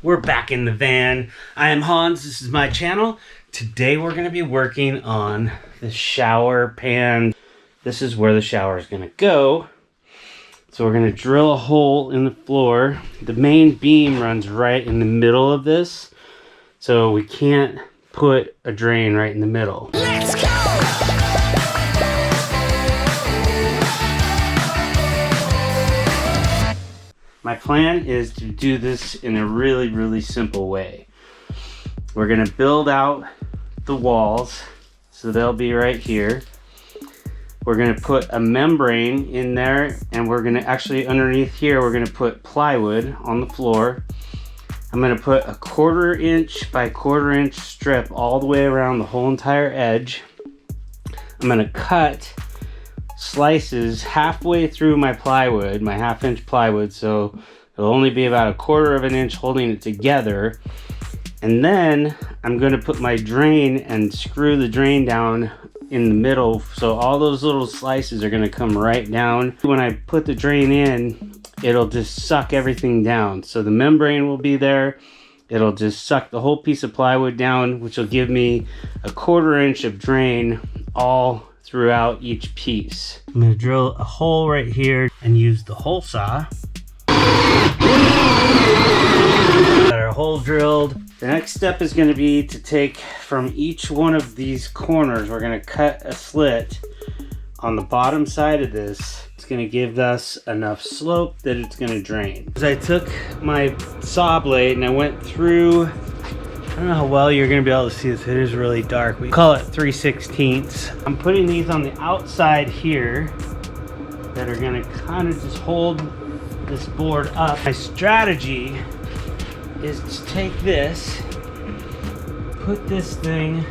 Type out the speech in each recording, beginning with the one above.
We're back in the van. I am Hans, this is my channel. Today we're going to be working on the shower pan. This is where the shower is going to go. So we're going to drill a hole in the floor. The main beam runs right in the middle of this. So we can't put a drain right in the middle. Let's go! My plan is to do this in a really simple way. We're gonna build out the walls, so they'll be right here. We're gonna put a membrane in there, and we're gonna actually underneath here, we're gonna put plywood on the floor. I'm gonna put a 1/4 inch by 1/4 inch strip all the way around the whole entire edge. I'm gonna cut slices halfway through my plywood, my 1/2 inch plywood, so it'll only be about a 1/4 inch holding it together. And then I'm going to put my drain and screw the drain down in the middle, so all those little slices are going to come right down. When I put the drain in, it'll just suck everything down. So the membrane will be there, it'll just suck the whole piece of plywood down, which will give me a 1/4 inch of drain all throughout each piece. I'm going to drill a hole right here and use the hole saw. Got our hole drilled. The next step is going to be to take from each one of these corners, we're going to cut a slit on the bottom side of this. It's going to give us enough slope that it's going to drain. As I took my saw blade and I went through, I don't know how well you're going to be able to see this. It is really dark. We call it 3/16. I'm putting these on the outside here that are going to kind of just hold this board up. My strategy is to take this, put this thing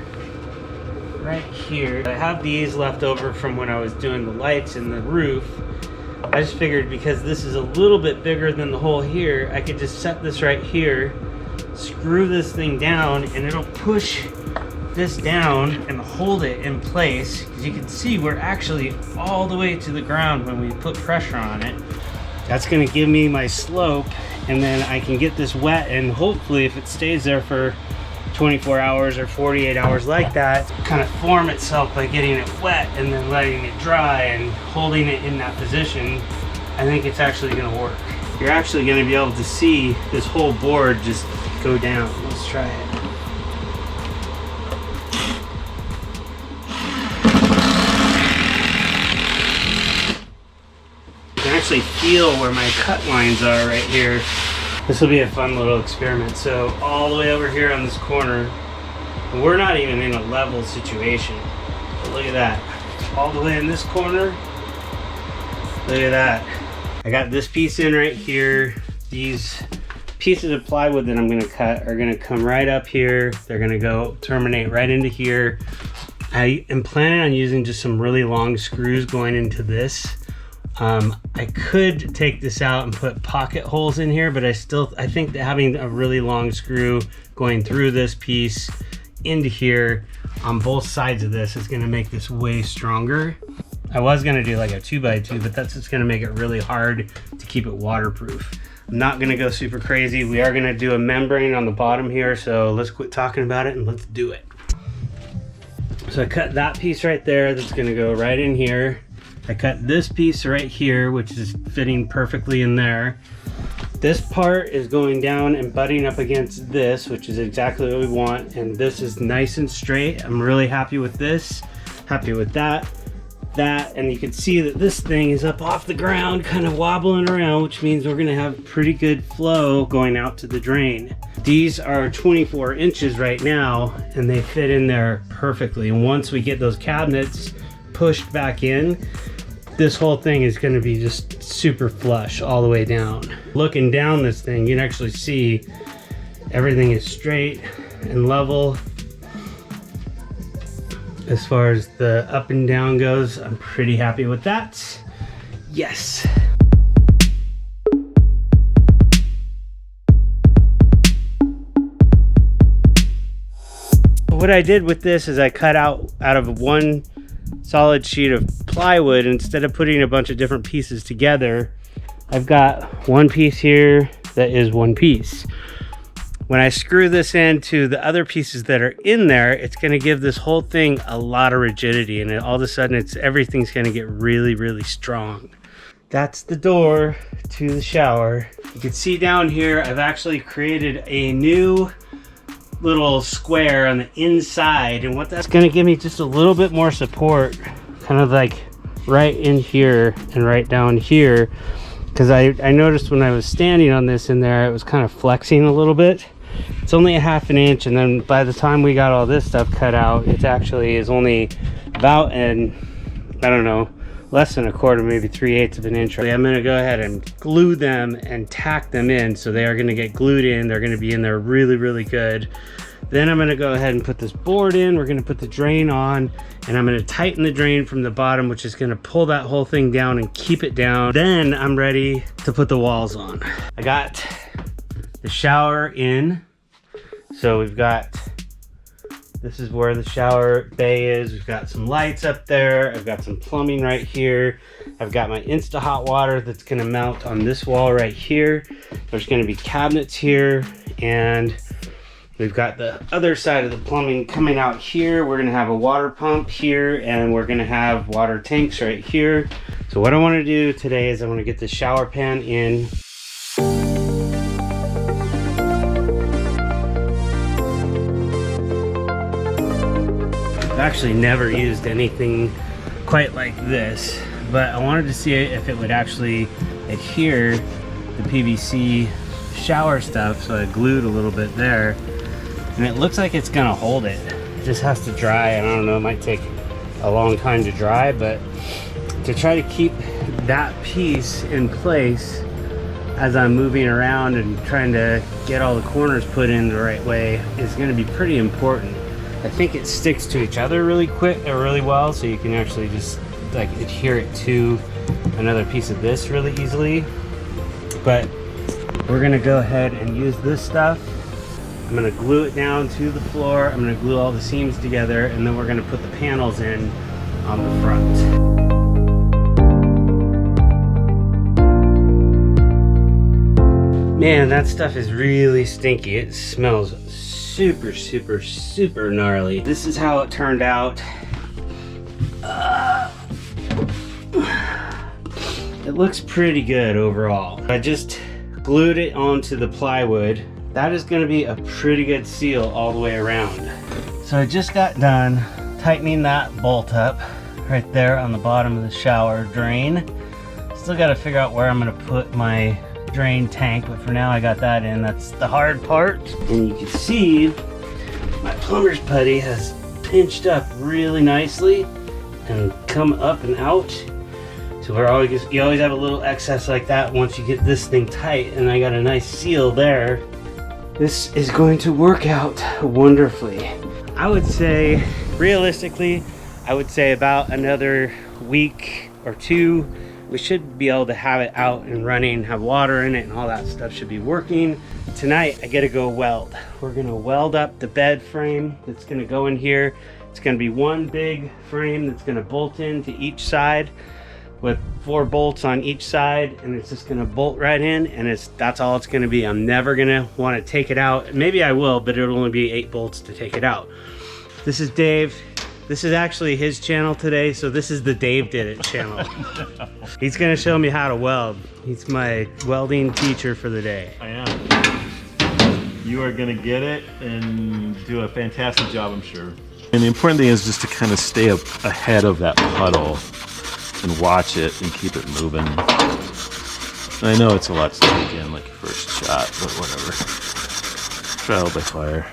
right here. I have these left over from when I was doing the lights and the roof. I just figured because this is a little bit bigger than the hole here, I could just set this right here, screw this thing down, and it'll push this down and hold it in place. As you can see, we're actually all the way to the ground when we put pressure on it. That's going to give me my slope, and then I can get this wet, and hopefully if it stays there for 24 hours or 48 hours like that, kind of form itself by getting it wet and then letting it dry and holding it in that position. I think it's actually going to work. You're actually going to be able to see this whole board just go down. Let's try it. You can actually feel where my cut lines are right here. This will be a fun little experiment. So all the way over here on this corner, we're not even in a level situation. But look at that. All the way in this corner, look at that. I got this piece in right here. These pieces of plywood that I'm going to cut are going to come right up here. They're going to go terminate right into here. I am planning on using just some really long screws going into this. I could take this out and put pocket holes in here, but I think that having a really long screw going through this piece into here on both sides of this is going to make this way stronger. I was going to do like a 2x2, but that's just going to make it really hard to keep it waterproof. I'm not going to go super crazy. We are going to do a membrane on the bottom here, so let's quit talking about it and let's do it. So I cut that piece right there. That's going to go right in here. I cut this piece right here, which is fitting perfectly in there. This part is going down and butting up against this, which is exactly what we want. And this is nice and straight. I'm really happy with this, happy with that. And you can see that this thing is up off the ground, kind of wobbling around, which means we're gonna have pretty good flow going out to the drain. These are 24 inches right now, and they fit in there perfectly. And once we get those cabinets pushed back in, this whole thing is going to be just super flush all the way down. Looking down this thing, you can actually see everything is straight and level. As far as the up and down goes, I'm pretty happy with that. Yes. What I did with this is I cut out of one solid sheet of plywood. Instead of putting a bunch of different pieces together, I've got one piece here that is one piece. When I screw this into the other pieces that are in there, it's going to give this whole thing a lot of rigidity, and all of a sudden everything's going to get really, really strong. That's the door to the shower. You can see down here, I've actually created a new little square on the inside, and what that's going to give me just a little bit more support, kind of like right in here and right down here, because I noticed when I was standing on this in there, it was kind of flexing a little bit. It's only a ½ inch, and then by the time we got all this stuff cut out, it actually is only about I don't know, less than 1/4, maybe 3/8 of an inch. I'm going to go ahead and glue them and tack them in, so they are going to get glued in. They're going to be in there really, really good. Then I'm going to go ahead and put this board in. We're going to put the drain on, and I'm going to tighten the drain from the bottom, which is going to pull that whole thing down and keep it down. Then I'm ready to put the walls on. I got the shower in. So we've got, this is where the shower bay is. We've got some lights up there. I've got some plumbing right here. I've got my Insta hot water that's going to mount on this wall right here. There's going to be cabinets here, and we've got the other side of the plumbing coming out here. We're going to have a water pump here, and we're going to have water tanks right here. So what I want to do today is I want to get the shower pan in. I've actually never used anything quite like this, but I wanted to see if it would actually adhere the PVC shower stuff, so I glued a little bit there, and it looks like it's gonna hold it. It just has to dry, and I don't know, it might take a long time to dry, but to try to keep that piece in place as I'm moving around and trying to get all the corners put in the right way is going to be pretty important. I think it sticks to each other really quick or really well, so you can actually just like adhere it to another piece of this really easily. But we're going to go ahead and use this stuff. I'm going to glue it down to the floor. I'm going to glue all the seams together, and then we're going to put the panels in on the front. Man, that stuff is really stinky. It smells super, super, super gnarly. This is how it turned out. It looks pretty good overall. I just glued it onto the plywood. That is going to be a pretty good seal all the way around. So I just got done tightening that bolt up right there on the bottom of the shower drain. Still got to figure out where I'm going to put my drain tank, but for now I got that in. That's the hard part. And you can see my plumber's putty has pinched up really nicely and come up and out. So you always have a little excess like that once you get this thing tight, and I got a nice seal there. This is going to work out wonderfully. I would say, realistically, I would say about another week or two, we should be able to have it out and running, have water in it, and all that stuff should be working. Tonight, I gotta go weld. We're gonna weld up the bed frame that's gonna go in here. It's gonna be one big frame that's gonna bolt into each side with 4 bolts on each side, and it's just gonna bolt right in, and that's all it's gonna be. I'm never gonna wanna take it out. Maybe I will, but it'll only be 8 bolts to take it out. This is Dave. This is actually his channel today, so this is the Dave Did It channel. He's gonna show me how to weld. He's my welding teacher for the day. I am. You are gonna get it and do a fantastic job, I'm sure. And the important thing is just to kind of stay up ahead of that puddle and watch it and keep it moving. I know it's a lot to take in, like your first shot, but whatever. Trial by fire.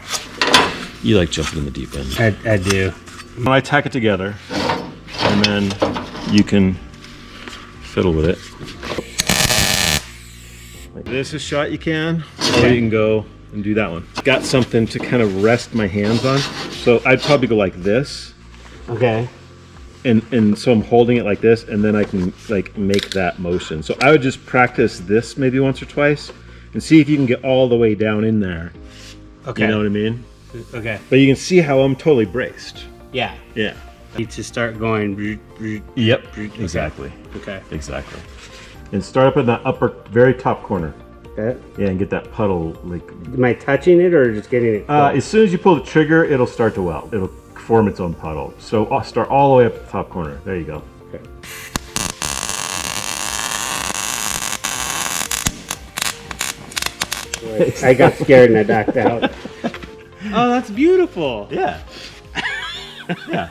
You like jumping in the deep end. I do. I tack it together, and then you can fiddle with it. Like this is shot you can, or you can go and do that one. Got something to kind of rest my hands on, so I'd probably go like this. Okay. And so I'm holding it like this, and then I can like make that motion. So I would just practice this maybe once or twice, and see if you can get all the way down in there. Okay. You know what I mean? Okay. But you can see how I'm totally braced. Yeah. Yeah. You need to start going. Yep. Exactly. Okay. Exactly. And start up in that upper, very top corner. that. Yeah, and get that puddle like. Am I touching it or just getting it? As soon as you pull the trigger, it'll start to weld. It'll form its own puddle. So I'll start all the way up at the top corner. There you go. Okay. I got scared and I backed out. Oh, that's beautiful. Yeah. Yeah.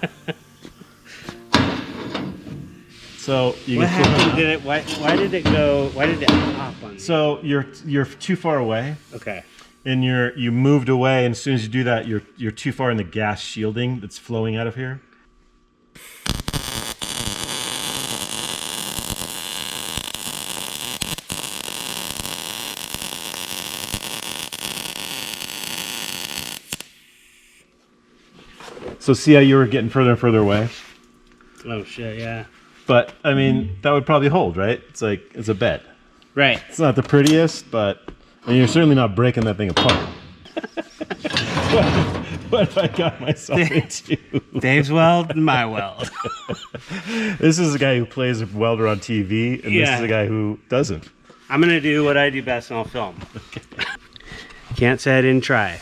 So you what can happened? Did it? Why did it go? Why did it pop on me? So you're too far away. Okay. And you moved away, and as soon as you do that, you're too far in the gas shielding that's flowing out of here. So see how you were getting further and further away? Oh shit, yeah. But I mean, that would probably hold, right? It's like it's a bed. Right. It's not the prettiest, but and you're certainly not breaking that thing apart. What have I got myself into? Dave's weld and my weld. This is a guy who plays a welder on TV, and this is a guy who doesn't. I'm gonna do what I do best, and I'll film. Okay. Can't say I didn't try.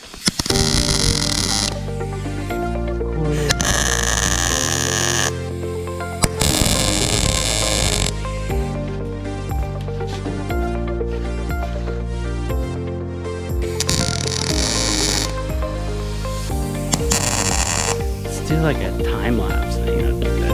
Do like a time lapse thing, that'd be better.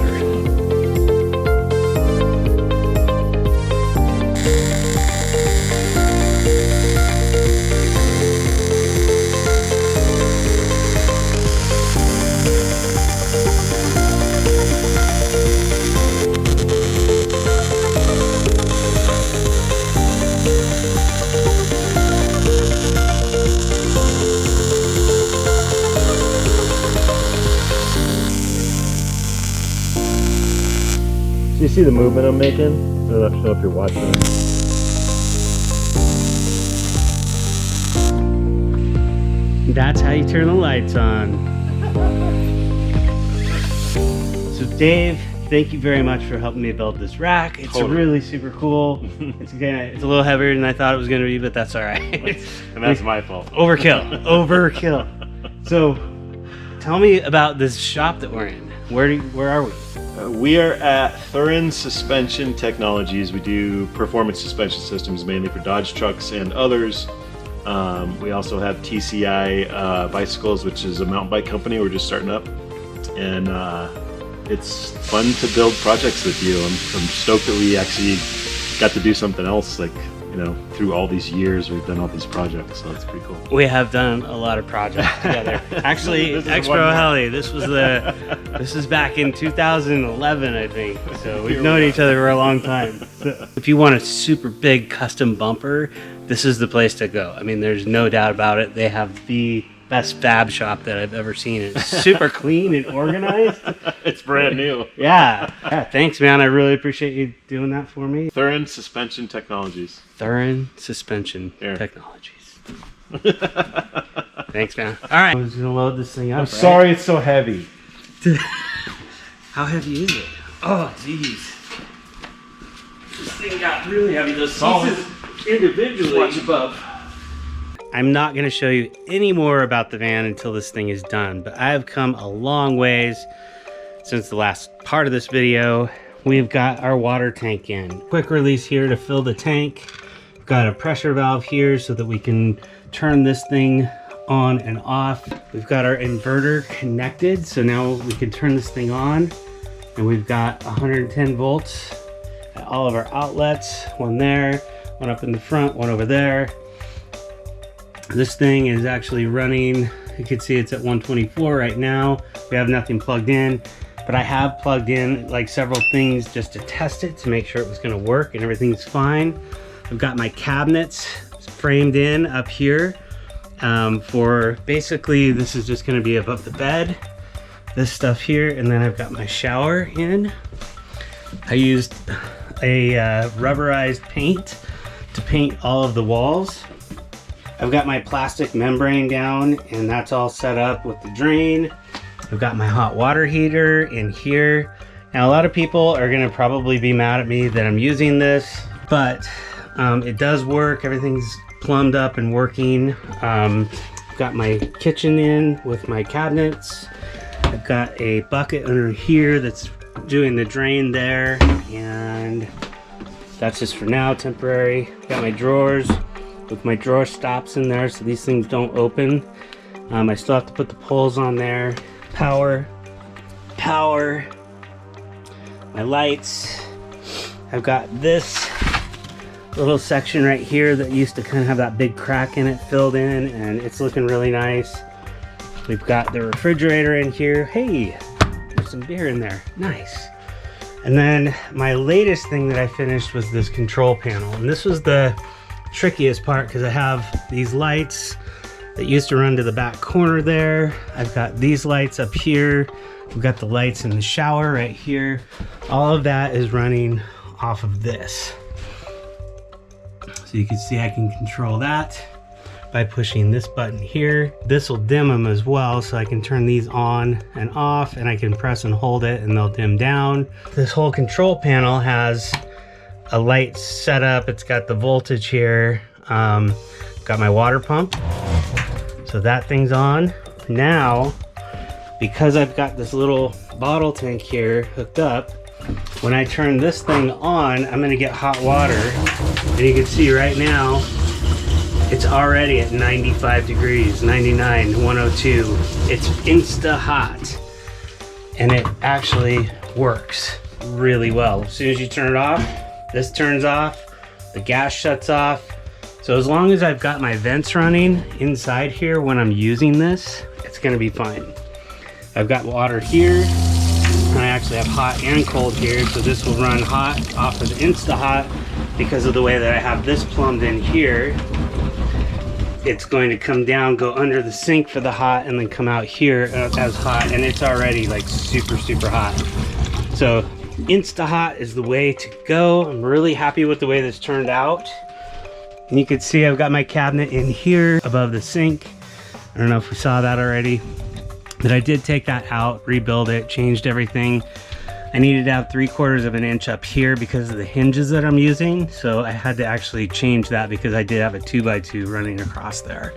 Do you see the movement I'm making? I don't know if you're watching it. That's how you turn the lights on. So Dave, thank you very much for helping me build this rack. It's really super cool. It's a little heavier than I thought it was going to be, but that's all right. And that's my fault. Overkill. Overkill. So tell me about this shop that we're in. Where are we? We are at Thurin Suspension Technologies. We do performance suspension systems mainly for Dodge trucks and others. We also have TCI bicycles, which is a mountain bike company we're just starting up. And it's fun to build projects with you. I'm stoked that we actually got to do something else, like, you know, through all these years we've done all these projects, so that's pretty cool. We have done a lot of projects together. Actually, Expo Heli, this is back in 2011, I think. So we've known each other for a long time. So if you want a super big custom bumper, this is the place to go. I mean, there's no doubt about it. They have the best fab shop that I've ever seen. It's super clean and organized. It's brand new. Yeah. Thanks, man. I really appreciate you doing that for me. Thurin Suspension Technologies. Thurin Suspension Technologies. Thanks, man. All right. I was going to load this thing up. I'm sorry it's so heavy. How heavy is it? Oh, jeez. This thing got really heavy. Those pieces individually. Watch above. I'm not going to show you any more about the van until this thing is done, but I have come a long ways since the last part of this video. We've got our water tank in. Quick release here to fill the tank. We've got a pressure valve here so that we can turn this thing on and off. We've got our inverter connected, so now we can turn this thing on. And we've got 110 volts at all of our outlets. One there, one up in the front, one over there. This thing is actually running, you can see it's at 124 right now. We have nothing plugged in, but I have plugged in like several things just to test it to make sure it was gonna work and everything's fine. I've got my cabinets framed in up here for basically, this is just gonna be above the bed, this stuff here, and then I've got my shower in. I used a rubberized paint to paint all of the walls. I've got my plastic membrane down and that's all set up with the drain. I've got my hot water heater in here. Now a lot of people are gonna probably be mad at me that I'm using this, but It does work. Everything's plumbed up and working. Got my kitchen in with my cabinets. I've got a bucket under here that's doing the drain there, and that's just for now, temporary. Got my drawers with my drawer stops in there so these things don't open. I still have to put the poles on there. Power, my lights. I've got this little section right here that used to kind of have that big crack in it filled in, and it's looking really nice. We've got the refrigerator in here. Hey, there's some beer in there. Nice. And then my latest thing that I finished was this control panel, and this was the trickiest part because I have these lights that used to run to the back corner there. I've got these lights up here. We've got the lights in the shower right here. All of that is running off of this. So you can see I can control that by pushing this button here. This will dim them as well, so I can turn these on and off, and I can press and hold it and they'll dim down. This whole control panel has a light setup. It's got the voltage here. Got my water pump. So that thing's on. Now, because I've got this little bottle tank here hooked up, when I turn this thing on, I'm gonna get hot water. And you can see right now, it's already at 95 degrees, 99, 102. It's insta hot. And it actually works really well. As soon as you turn it off, this turns off, the gas shuts off. So as long as I've got my vents running inside here when I'm using this, it's gonna be fine. I've got water here, and I actually have hot and cold here, so this will run hot off of the Insta-Hot. Because of the way that I have this plumbed in here, it's going to come down, go under the sink for the hot, and then come out here as hot, and it's already like super, super hot. So Insta-Hot is the way to go. I'm really happy with the way this turned out. And you can see I've got my cabinet in here above the sink. I don't know if we saw that already, but I did take that out, rebuild it, changed everything. I needed to have 3/4 of an inch up here because of the hinges that I'm using. So I had to actually change that because I did have a 2x2 running across there.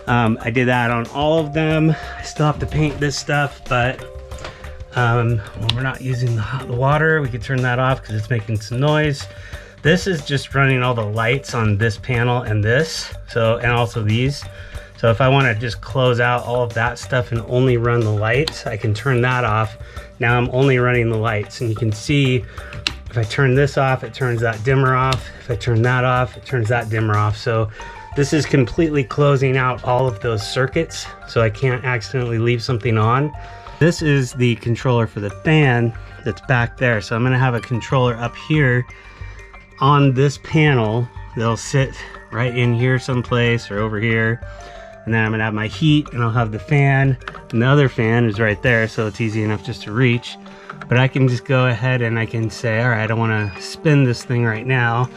I did that on all of them. I still have to paint this stuff, but when we're not using the water, we can turn that off because it's making some noise. This is just running all the lights on this panel and this, so, and also these. So if I want to just close out all of that stuff and only run the lights, I can turn that off. Now I'm only running the lights, and you can see if I turn this off, it turns that dimmer off. If I turn that off, it turns that dimmer off. So this is completely closing out all of those circuits, so I can't accidentally leave something on. This is the controller for the fan that's back there. So I'm gonna have a controller up here on this panel. They'll sit right in here someplace or over here. And then I'm gonna have my heat, and I'll have the fan, and the other fan is right there, so it's easy enough just to reach. But I can just go ahead and I can say, all right, I wanna spin this thing right now.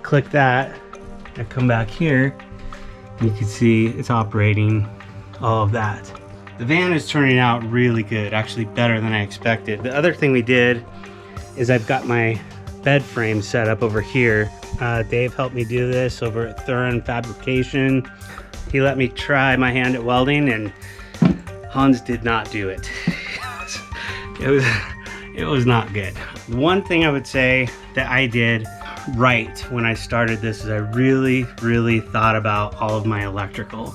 Click that, I come back here, and you can see it's operating all of that. The van is turning out really good, actually better than I expected. The other thing we did is I've got my bed frame set up over here. Dave helped me do this over at Thurin Fabrication. He let me try my hand at welding, and Hans did not do it. It was not good. One thing I would say that I did right when I started this is I really thought about all of my electrical.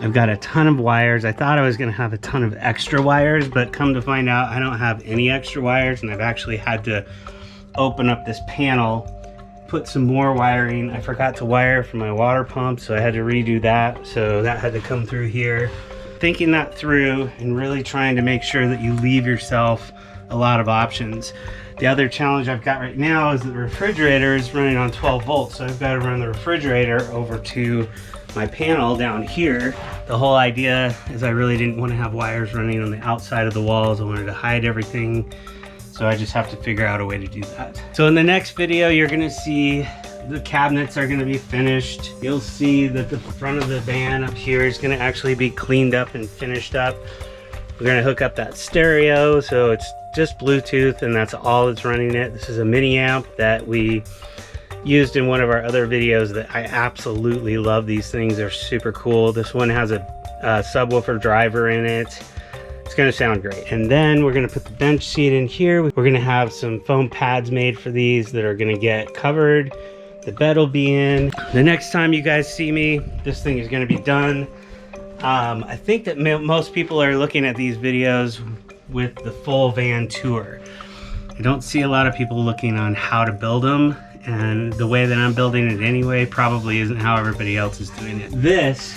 I've got a ton of wires. I thought I was gonna have a ton of extra wires, but come to find out I don't have any extra wires, and I've actually had to open up this panel, put some more wiring. I forgot to wire for my water pump, so I had to redo that. So that had to come through here. Thinking that through and really trying to make sure that you leave yourself a lot of options. The other challenge I've got right now is the refrigerator is running on 12 volts. So I've got to run the refrigerator over to my panel down here. The whole idea is I really didn't want to have wires running on the outside of the walls. I wanted to hide everything. So I just have to figure out a way to do that. So in the next video, you're gonna see the cabinets are gonna be finished. You'll see that the front of the van up here is gonna actually be cleaned up and finished up. We're gonna hook up that stereo, so it's just Bluetooth, and that's all that's running it. This is a mini amp that we used in one of our other videos that I absolutely love. These things are super cool. This one has a subwoofer driver in it. It's gonna sound great. And then we're gonna put the bench seat in here. We're gonna have some foam pads made for these that are gonna get covered. The bed will be in. The next time you guys see me, this thing is gonna be done. I think that most people are looking at these videos with the full van tour. I don't see a lot of people looking on how to build them, and the way that I'm building it anyway probably isn't how everybody else is doing it. This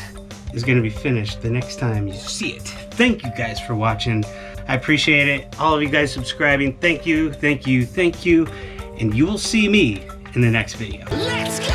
is gonna be finished the next time you see it. Thank you guys for watching. I appreciate it. All of you guys subscribing, thank you, thank you, thank you. And you will see me in the next video. Let's go!